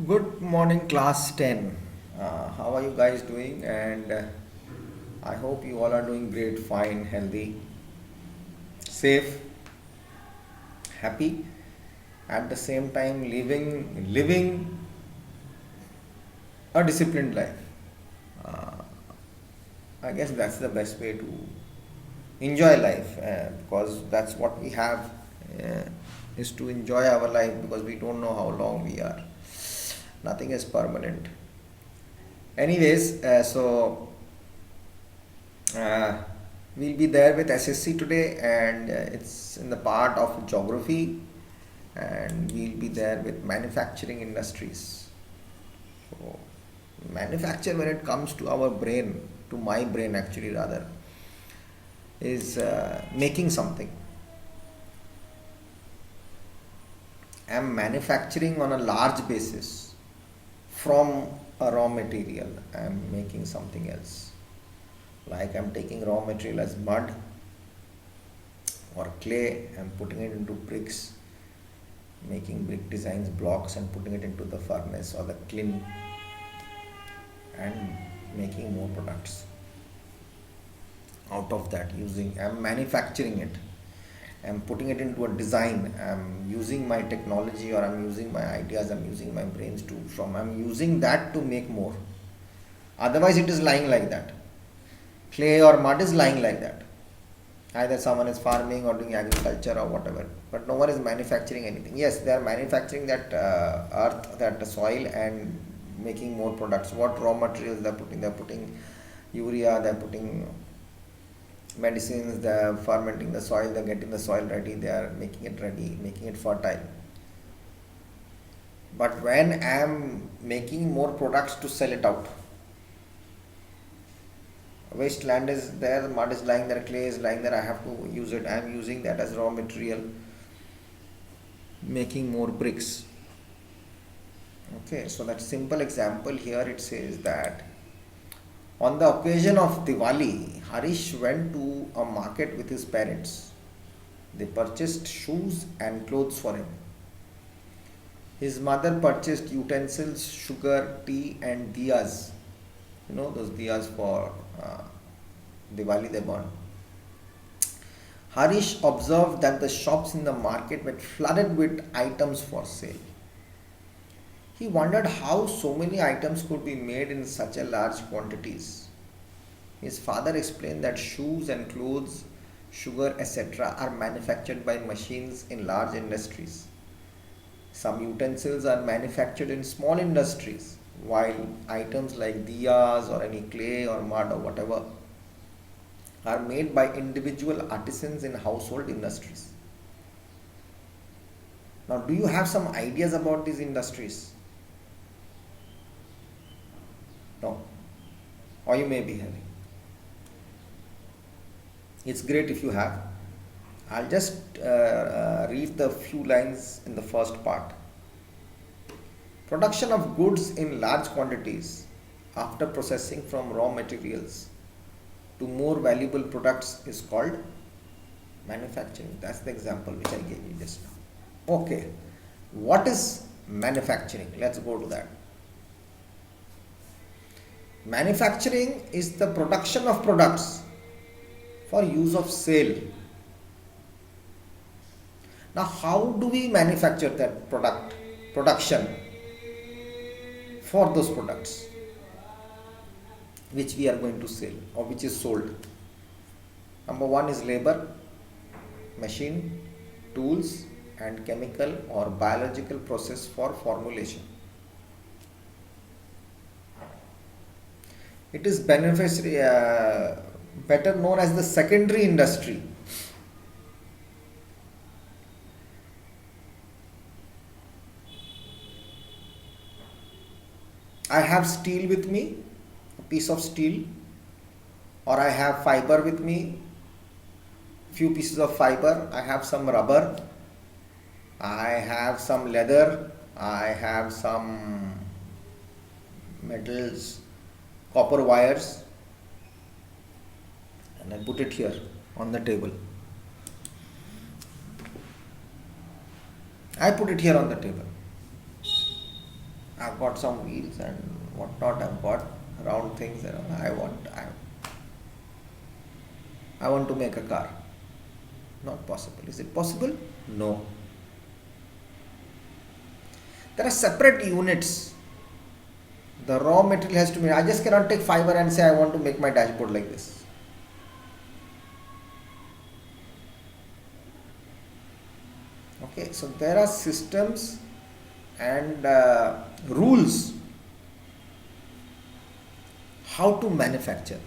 Good morning, class 10. How are you guys doing? And I hope you all are doing great, fine, healthy, safe, happy. At the same time, living a disciplined life. Uh, I guess that's the best way to enjoy life because that's what we have uh, is to enjoy our life because we don't know how long we are. Nothing is permanent. Anyways, Uh, we'll be there with SSC today, and it's in the part of geography, and we'll be there with manufacturing industries. So, manufacture, when it comes to our brain, to my brain actually, rather, is making something. I'm manufacturing on a large basis from a raw material, I'm making something else. Like I'm taking raw material as mud or clay and putting it into bricks, making brick designs, blocks, and putting it into the furnace or the kiln and making more products out of that. Using, I'm manufacturing it, I'm putting it into a design, I'm using my technology, or I'm using my ideas, I'm using my brains to from, I'm using that to make more. Otherwise it is lying like that. Clay or mud is lying like that. Either someone is farming or doing agriculture or whatever, but no one is manufacturing anything. Yes, they are manufacturing that earth, that soil, and making more products. What raw materials they are putting? They are putting urea, they are putting medicines, they are fermenting the soil, they are getting the soil ready, they are making it ready, making it fertile. But when I am making more products to sell it out, wasteland is there, the mud is lying there, clay is lying there, I have to use it, I am using that as raw material, making more bricks. Okay, so that simple example here, it says that on the occasion of Diwali, Harish went to a market with his parents. They purchased shoes and clothes for him. His mother purchased utensils, sugar, tea, and diyas. You know those diyas for Diwali they burn. Harish observed that the shops in the market were flooded with items for sale. He wondered how so many items could be made in such a large quantities. His father explained that shoes and clothes, sugar, etc., are manufactured by machines in large industries. Some utensils are manufactured in small industries, while items like diyas or any clay or mud or whatever are made by individual artisans in household industries. Now, do you have some ideas about these industries? No, or you may be having. It's great if you have. I'll just read the few lines in the first part. Production of goods in large quantities after processing from raw materials to more valuable products is called manufacturing. That's the example which I gave you just now. Okay, what is manufacturing? Let's go to that. Manufacturing is the production of products for use of sale. Now, how do we manufacture that production for those products which we are going to sell or which is sold? Number one is labor, machine, tools, and chemical or biological process for formulation. It is better known as the secondary industry. I have steel with me, a piece of steel, or I have fiber with me, few pieces of fiber, I have some rubber, I have some leather, I have some metals, copper wires, and I put it here on the table. I put it here on the table. I've got some wheels and whatnot. I've got round things. I want to make a car. Not possible. Is it possible? No. There are separate units. The raw material has to be. I just cannot take fiber and say I want to make my dashboard like this. Okay, so there are systems and rules how to manufacture.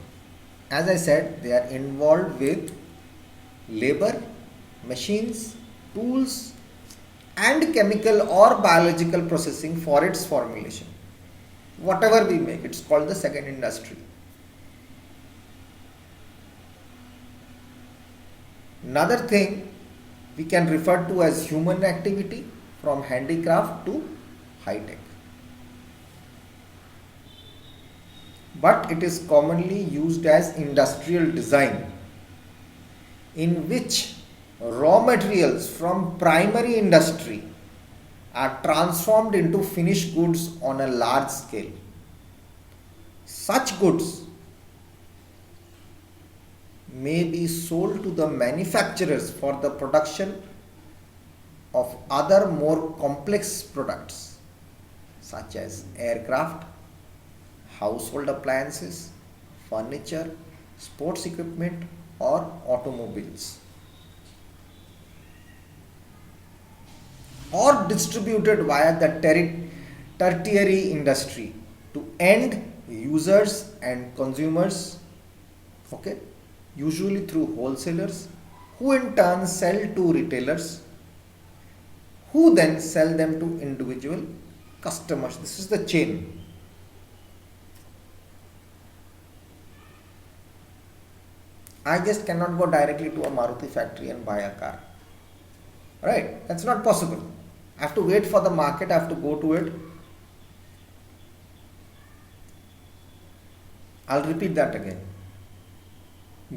As I said, they are involved with labor, machines, tools, and chemical or biological processing for its formulation. Whatever we make, it's called the second industry. Another thing we can refer to as human activity, from handicraft to high tech. But it is commonly used as industrial design, in which raw materials from primary industry are transformed into finished goods on a large scale. Such goods may be sold to the manufacturers for the production of other more complex products such as aircraft, household appliances, furniture, sports equipment, or automobiles, or distributed via the tertiary industry to end users and consumers, okay, usually through wholesalers, who in turn sell to retailers, who then sell them to individual customers. This is the chain. I just cannot go directly to a Maruti factory and buy a car. Right? That's not possible. I have to wait for the market, I have to go to it. I'll repeat that again.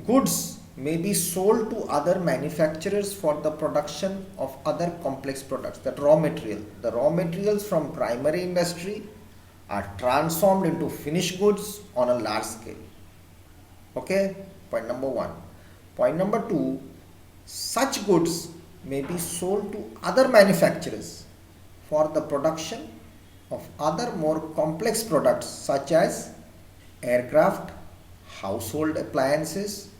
Goods may be sold to other manufacturers for the production of other complex products. That raw material. The raw materials from primary industry are transformed into finished goods on a large scale. Okay? Point number one. Point number two, such goods may be sold to other manufacturers for the production of other more complex products such as aircraft, household appliances,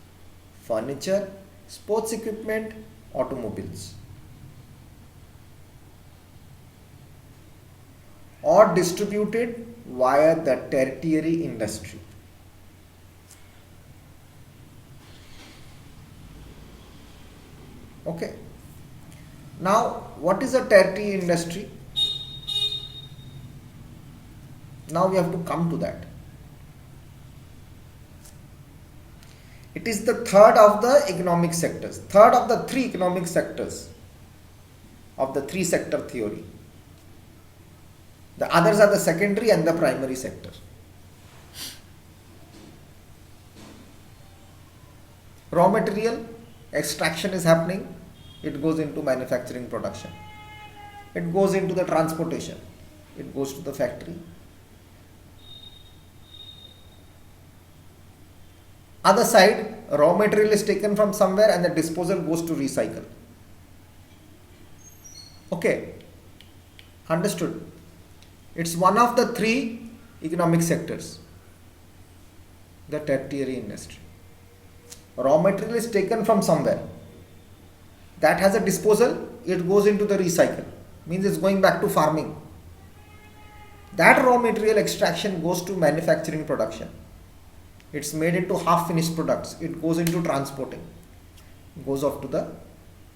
furniture, sports equipment, automobiles, or distributed via the tertiary industry. Okay. Now, what is a tertiary industry? Now we have to come to that. It is the third of the economic sectors, third of the three economic sectors of the three sector theory. The others are the secondary and the primary sector. Raw material extraction is happening, it goes into manufacturing production. It goes into the transportation, it goes to the factory. Other side, raw material is taken from somewhere and the disposal goes to recycle. Okay, understood. It's one of the three economic sectors, the tertiary industry. Raw material is taken from somewhere. That has a disposal, it goes into the recycle. Means it's going back to farming. That raw material extraction goes to manufacturing production. It's made into half finished products. It goes into transporting. It goes off to the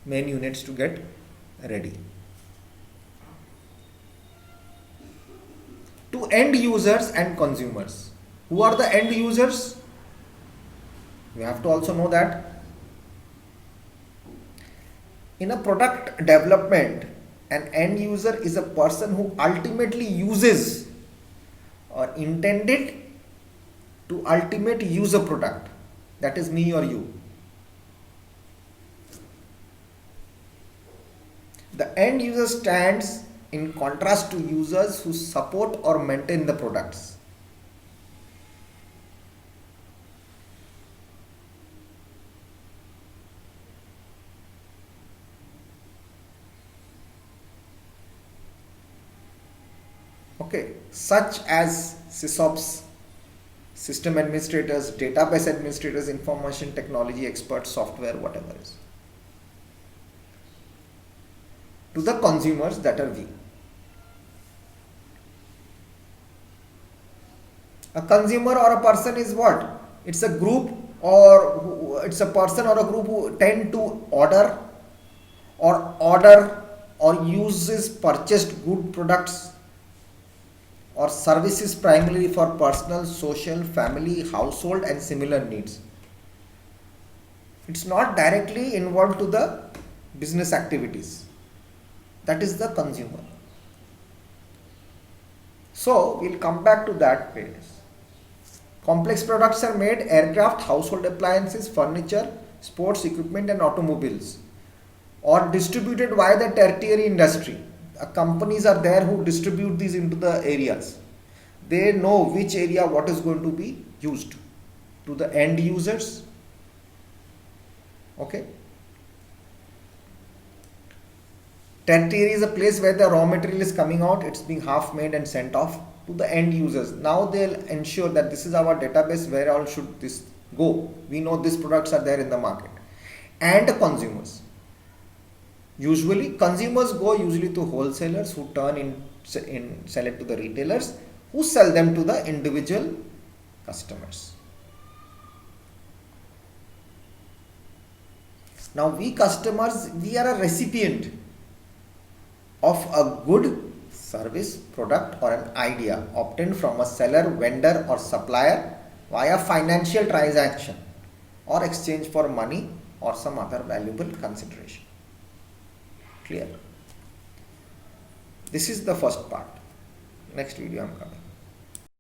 main units to get ready. To end users and consumers. Who are the end users? We have to also know that in a product development, an end user is a person who ultimately uses or intended to ultimately use a product. That is me or you. The end user stands in contrast to users who support or maintain the products. Okay, such as SysOps, system administrators, database administrators, information technology experts, software, whatever is. To the consumers, that are we. A consumer or a person is what? It's a group, or it's a person or a group who tend to order or uses purchased good products or services primarily for personal, social, family, household and similar needs. It's not directly involved to the business activities. That is the consumer. So we'll come back to that page. Complex products are made: aircraft, household appliances, furniture, sports equipment and automobiles, or distributed via the tertiary industry. Companies are there who distribute these into the areas. They know which area what is going to be used to the end users. Okay. Tertiary is a place where the raw material is coming out, it's being half made and sent off to the end users. Now they'll ensure that this is our database, where all should this go. We know these products are there in the market. And consumers. Usually consumers go usually to wholesalers, who turn in sell it to the retailers, who sell them to the individual customers. Now we customers, we are a recipient of a good service, product or an idea obtained from a seller, vendor or supplier via financial transaction or exchange for money or some other valuable consideration. Clear? This is the first part. Next video I am coming.